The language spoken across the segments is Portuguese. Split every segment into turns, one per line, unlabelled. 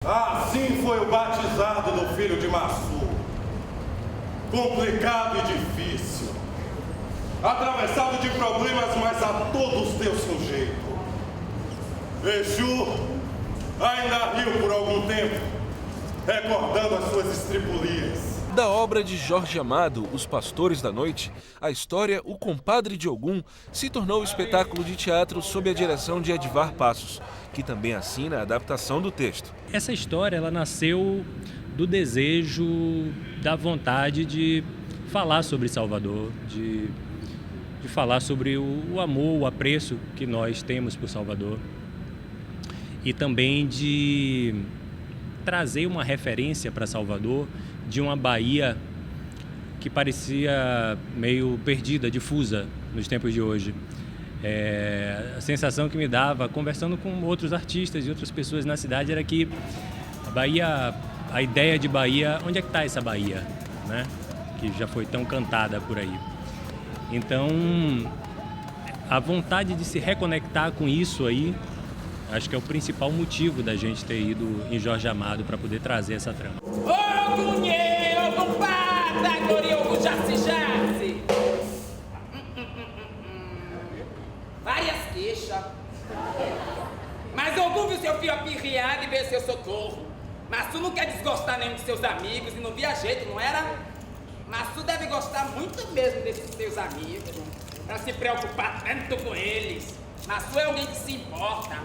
Assim foi o batizado do filho de Massu. Complicado e difícil. Atravessado de problemas, mas a todos Deus com jeito. Exu ainda riu por algum tempo, recordando as suas estripulias.
Da obra de Jorge Amado, Os Pastores da Noite, a história O Compadre de Ogum se tornou o espetáculo de teatro sob a direção de Edvar Passos, que também assina a adaptação do texto.
Essa história ela nasceu do desejo, da vontade de falar sobre Salvador, de falar sobre o amor, o apreço que nós temos por Salvador e também de trazer uma referência para Salvador de uma Bahia que parecia meio perdida, difusa nos tempos de hoje. A sensação que me dava, conversando com outros artistas e outras pessoas na cidade, era que a Bahia, a ideia de Bahia, onde é que está essa Bahia, né? Que já foi tão cantada por aí. Então, a vontade de se reconectar com isso aí, acho que é o principal motivo da gente ter ido em Jorge Amado para poder trazer essa trama.
Várias queixas. Mas Ogum viu seu filho apirriado e veio seu socorro. Mas tu não quer desgostar nenhum de seus amigos e não via jeito, não era? Mas tu deve gostar muito mesmo desses seus amigos, pra se preocupar tanto com eles. Mas tu é alguém que se importa.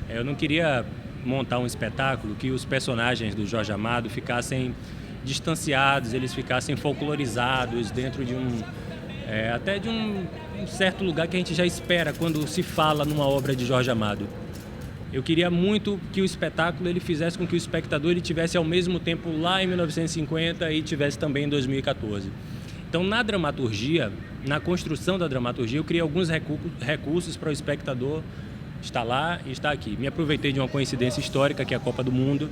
Eu não queria montar um espetáculo que os personagens do Jorge Amado ficassem distanciados, eles ficassem folclorizados dentro de até de um certo lugar que a gente já espera quando se fala numa obra de Jorge Amado. Eu queria muito que o espetáculo ele fizesse com que o espectador ele tivesse ao mesmo tempo lá em 1950 e tivesse também em 2014. Então, na dramaturgia, na construção da dramaturgia, eu criei alguns recursos para o espectador estar lá e estar aqui. Me aproveitei de uma coincidência histórica, que é a Copa do Mundo.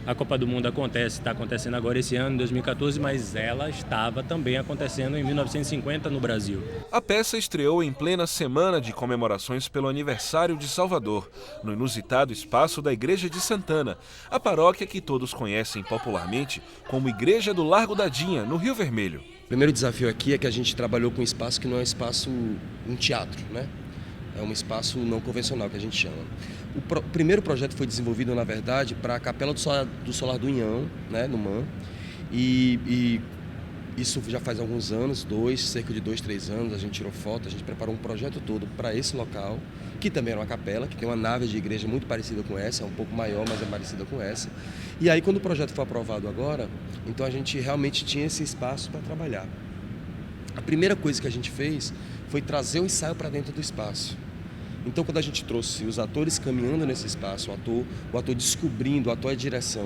A Copa do Mundo está acontecendo agora esse ano, em 2014, mas ela estava também acontecendo em 1950 no Brasil.
A peça estreou em plena semana de comemorações pelo aniversário de Salvador, no inusitado espaço da Igreja de Santana, a paróquia que todos conhecem popularmente como Igreja do Largo da Dinha, no Rio Vermelho.
O primeiro desafio aqui é que a gente trabalhou com um espaço que não é um espaço, um teatro, né? É um espaço não convencional, que a gente chama. O primeiro projeto foi desenvolvido, na verdade, para a Capela do Solar do Inhão, né, no MAN. E isso já faz alguns anos, cerca de 2, 3 anos, a gente tirou foto, a gente preparou um projeto todo para esse local, que também era uma capela, que tem uma nave de igreja muito parecida com essa, é um pouco maior, mas é parecida com essa. E aí, quando o projeto foi aprovado agora, então a gente realmente tinha esse espaço para trabalhar. A primeira coisa que a gente fez foi trazer o ensaio para dentro do espaço. Então, quando a gente trouxe os atores caminhando nesse espaço, o ator descobrindo, o ator é direção,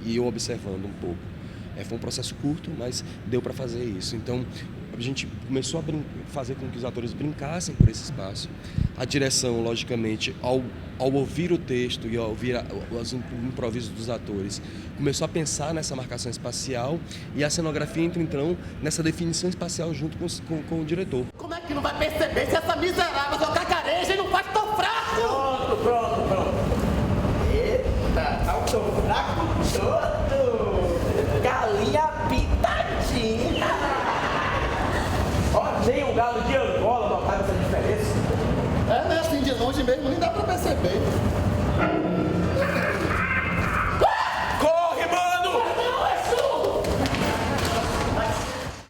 e eu observando um pouco. Foi um processo curto, mas deu para fazer isso. Então, a gente começou a fazer com que os atores brincassem por esse espaço. A direção, logicamente, ao ouvir o texto e ao ouvir os improvisos dos atores, começou a pensar nessa marcação espacial e a cenografia entra, então, nessa definição espacial junto com o diretor.
Como é que não vai perceber se essa miserável só cacareja e não faz tão fraco?
Pronto. Eita, tá tão fraco todo. Galinha pitadinha. Ó, nem um galo de Angola notava essa diferença.
Né? Assim de longe mesmo, nem dá pra perceber.
Corre, mano!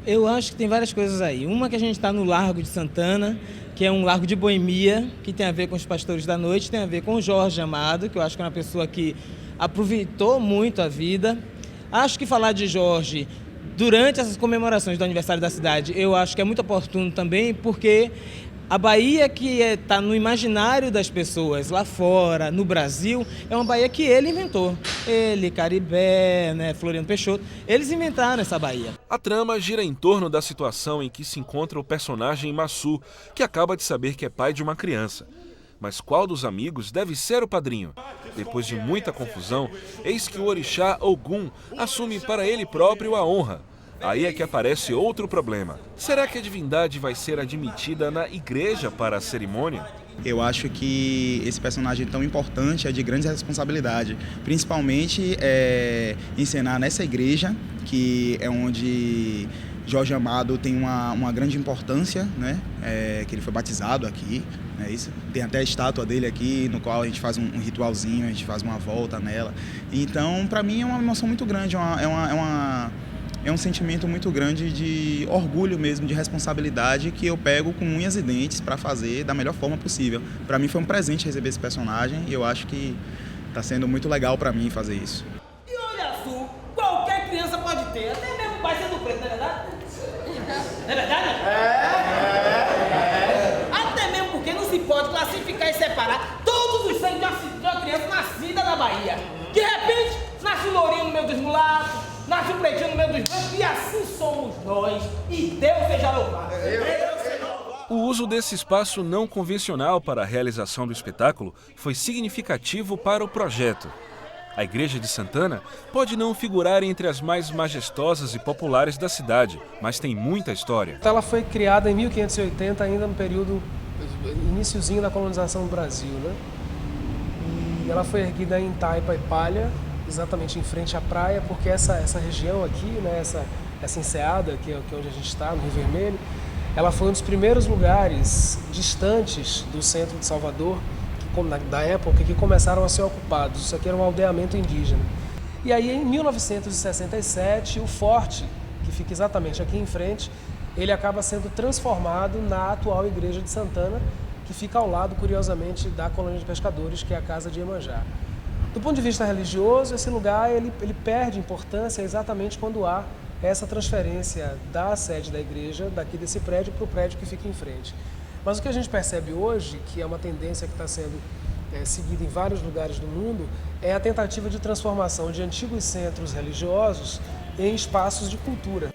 Eu acho que tem várias coisas aí. Uma que a gente está no Largo de Santana, que é um largo de boemia, que tem a ver com os Pastores da Noite, tem a ver com o Jorge Amado, que eu acho que é uma pessoa que aproveitou muito a vida. Acho que falar de Jorge durante essas comemorações do aniversário da cidade, eu acho que é muito oportuno também, porque a Bahia que está no imaginário das pessoas lá fora, no Brasil, é uma Bahia que ele inventou. Ele, Caribé, né, Floriano Peixoto, eles inventaram essa Bahia.
A trama gira em torno da situação em que se encontra o personagem Massu, que acaba de saber que é pai de uma criança. Mas qual dos amigos deve ser o padrinho? Depois de muita confusão, eis que o orixá Ogum assume para ele próprio a honra. Aí é que aparece outro problema. Será que a divindade vai ser admitida na igreja para a cerimônia?
Eu acho que esse personagem tão importante é de grande responsabilidade, principalmente encenar nessa igreja, que é onde Jorge Amado tem uma grande importância, né? Que ele foi batizado aqui, né? Isso. Tem até a estátua dele aqui, no qual a gente faz um ritualzinho, a gente faz uma volta nela. Então, para mim, é uma emoção muito grande, é um sentimento muito grande de orgulho mesmo, de responsabilidade, que eu pego com unhas e dentes para fazer da melhor forma possível. Para mim foi um presente receber esse personagem e eu acho que está sendo muito legal para mim fazer isso.
E olho azul, qualquer criança pode ter, até mesmo o pai sendo preto, não é verdade? Não é verdade? Até mesmo porque não se pode classificar e separar todos os sangues de uma criança nascida na Bahia. De repente, nasce um lourinho no meio dos mulatos, nasce um pretinho no meio dos brancos, e assim somos nós. E Deus seja louvado.
O uso desse espaço não convencional para a realização do espetáculo foi significativo para o projeto. A Igreja de Santana pode não figurar entre as mais majestosas e populares da cidade, mas tem muita história.
Ela foi criada em 1580, ainda no período iniciozinho da colonização do Brasil, né? E ela foi erguida em taipa e palha, exatamente em frente à praia, porque essa região aqui, né, essa enseada, que é onde a gente está, no Rio Vermelho, ela foi um dos primeiros lugares distantes do centro de Salvador, da época, que começaram a ser ocupados. Isso aqui era um aldeamento indígena. E aí, em 1967, o forte, que fica exatamente aqui em frente, ele acaba sendo transformado na atual Igreja de Santana, que fica ao lado, curiosamente, da colônia de pescadores, que é a Casa de Iemanjá. Do ponto de vista religioso, esse lugar ele perde importância exatamente quando há essa transferência da sede da igreja, daqui desse prédio, para o prédio que fica em frente. Mas o que a gente percebe hoje, que é uma tendência que está sendo seguida em vários lugares do mundo, é a tentativa de transformação de antigos centros religiosos em espaços de cultura.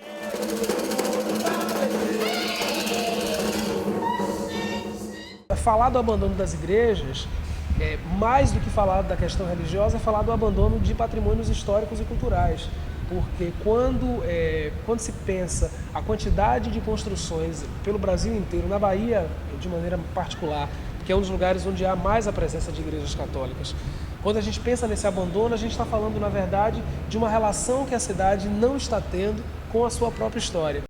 Falar do abandono das igrejas, mais do que falar da questão religiosa, é falar do abandono de patrimônios históricos e culturais. Porque quando se pensa a quantidade de construções pelo Brasil inteiro, na Bahia de maneira particular, que é um dos lugares onde há mais a presença de igrejas católicas, quando a gente pensa nesse abandono, a gente está falando, na verdade, de uma relação que a cidade não está tendo com a sua própria história.